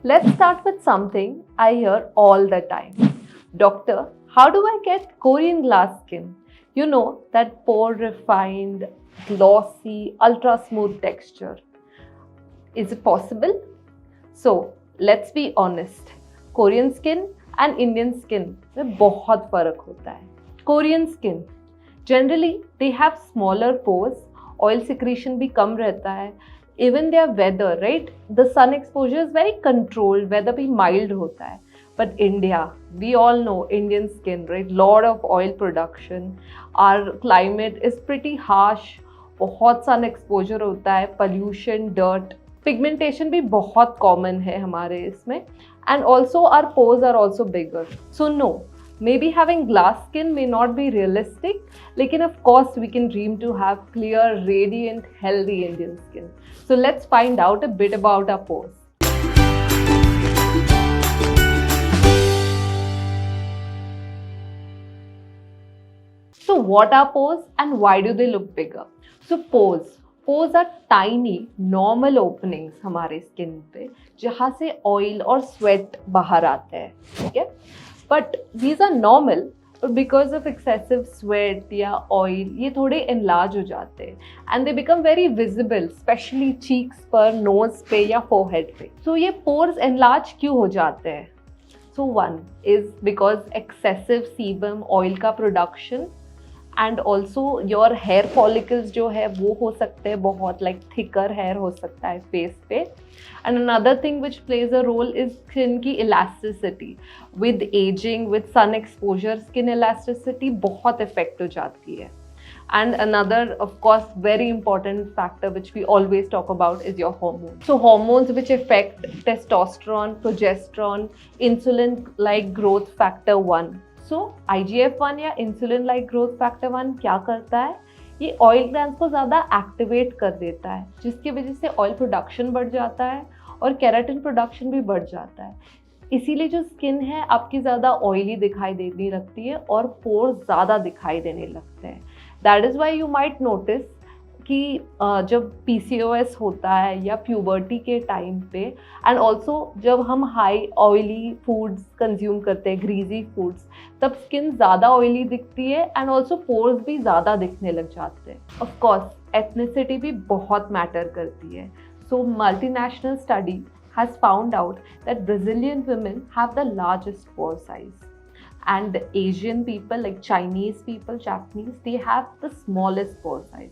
Let's start with something I hear all the time. Doctor, how do I get Korean glass skin? You know, that pore refined, glossy, ultra smooth texture. Is it possible? So, let's be honest. Korean skin and Indian skin में बहुत फर्क होता है. Korean skin, generally they have smaller pores, oil secretion भी कम रहता है. Even their weather, right? The sun exposure is very controlled, weather भी mild होता है. But India, we all know Indian skin, right? Lot of oil production. Our climate is pretty harsh. बहुत sun exposure होता है, pollution, dirt. Pigmentation भी बहुत common है हमारे इसमें. And also our pores are also bigger. So no, maybe having glass skin may not be realistic, लेकिन of course we can dream to have clear, radiant, healthy Indian skin. So let's find out a bit about our pores. So what are pores and why do they look bigger? So pores are tiny normal openings हमारे skin पे जहाँ से oil और sweat बाहर आते हैं, ठीक है? But these are normal, but because of excessive sweat या oil ये थोड़े enlarge हो जाते हैं and they become very visible, especially cheeks पर, nose पे या forehead पे. So ये pores enlarge क्यों हो जाते हैं? So one is because excessive sebum oil का production and also your hair follicles जो है वो हो सकते हैं बहुत like thicker hair हो सकता है face पे. And another thing which plays a role is skin की elasticity. With aging, with sun exposure, skin elasticity बहुत affect हो जाती है. And another, of course, very important factor which we always talk about is your hormones. So hormones which affect testosterone, progesterone, insulin-like growth factor 1. So IGF-1 या insulin-like growth factor 1 क्या करता है? ये oil glands को ज़्यादा activate कर देता है जिसकी वजह से ऑयल प्रोडक्शन बढ़ जाता है और केराटिन प्रोडक्शन भी बढ़ जाता है. इसीलिए जो स्किन है आपकी ज़्यादा ऑयली दिखाई देने लगती है और पोर्स ज़्यादा दिखाई देने लगते हैं. That is why you might notice कि जब PCOS होता है या प्यूबर्टी के टाइम पे एंड ऑल्सो जब हम हाई ऑयली फूड्स कंज्यूम करते हैं, ग्रीजी फूड्स, तब स्किन ज़्यादा ऑयली दिखती है एंड ऑल्सो पोर्स भी ज़्यादा दिखने लग जाते हैं. ऑफ कोर्स एथनिसिटी भी बहुत मैटर करती है. So multinational study has found out that Brazilian women have the largest pore size and Asian people like Chinese people, Japanese, they have the smallest pore size.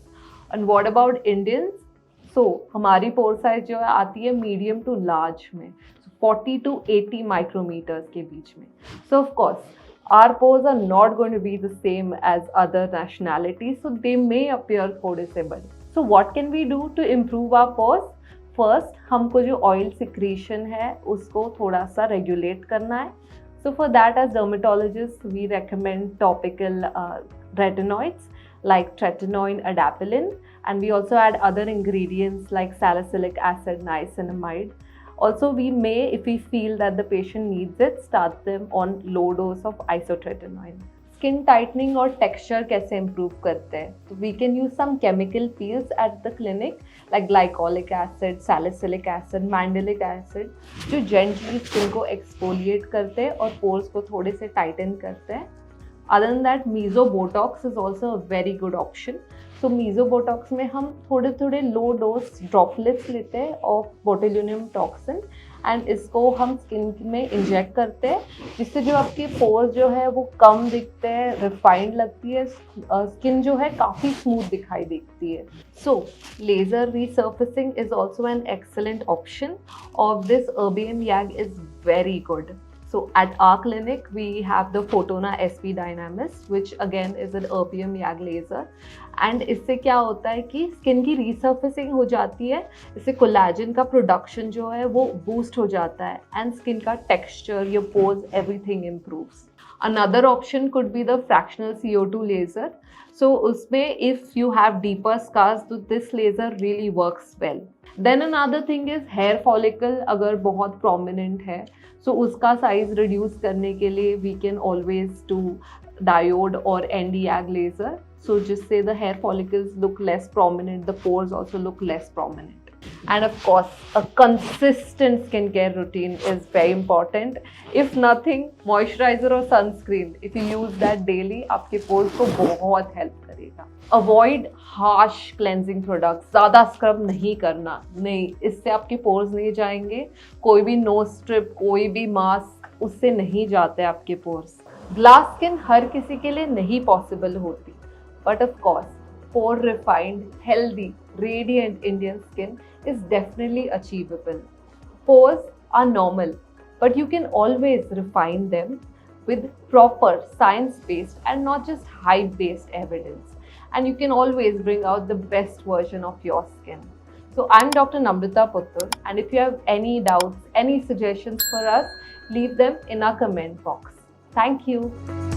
And what about Indians? So हमारी pore size जो है आती है medium to large में, so 40 to 80 micrometers के बीच में. So of course our pores are not going to be the same as other nationalities, so they may appear थोड़े से बड़े. So what can we do to improve our pores? First हमको जो oil secretion है उसको थोड़ा सा regulate करना है. So for that as dermatologist we recommend topical retinoids like tretinoin, adapalene, and we also add other ingredients like salicylic acid, niacinamide. Also we may, if we feel that the patient needs it, start them on low dose of isotretinoin. Skin tightening और texture कैसे improve करते हैं? तो we can use some chemical peels at the clinic like glycolic acid, salicylic acid, mandelic acid, जो gently skin को exfoliate करते हैं और पोर्स को थोड़े से टाइटन करते हैं. Other than that meso botox is also a very good option. So meso botox में हम थोड़े थोड़े लो डोज ड्रॉपलेट्स लेते हैं ऑफ बोटुलिनम टॉक्सिन एंड इसको हम स्किन में इंजेक्ट करते हैं जिससे जो आपके पोर्स जो है वो कम दिखते हैं, रिफाइंड लगती है, स्किन जो है काफ़ी स्मूथ दिखाई देती है. So laser resurfacing is also an excellent option of this erbium YAG is very good. So at our clinic we have the Photona SP Dynamis which again is an erbium YAG laser and इससे क्या होता है कि skin की रीसर्फेसिंग हो जाती है, इससे कोलेजन का प्रोडक्शन जो है वो बूस्ट हो जाता है एंड स्किन का texture, your pores, everything improves. Another option could be the fractional CO2 laser. So उसमें if you have deeper scars तो this laser really works well. Then another thing is hair follicle अगर बहुत prominent है सो उसका size reduce करने के लिए we can always do diode और ND-YAG laser, so जिससे the hair follicles look less prominent, the pores also look less prominent. And of course, a consistent skincare routine is very important. If nothing, moisturizer or sunscreen, if you use that daily, आपके pores को बहुत help करेगा. Avoid harsh cleansing products. ज़्यादा scrub नहीं करना, नहीं, इससे आपके pores नहीं जाएंगे. कोई भी nose strip, कोई भी mask, उससे नहीं जाते आपके pores. Glass skin हर किसी के लिए नहीं possible होती, but of course, pore refined, healthy, radiant Indian skin is definitely achievable. Pores are normal, but you can always refine them with proper science-based and not just hype-based evidence. And you can always bring out the best version of your skin. So I'm Dr. Namrata Puttur, and if you have any doubts, any suggestions for us, leave them in our comment box. Thank you.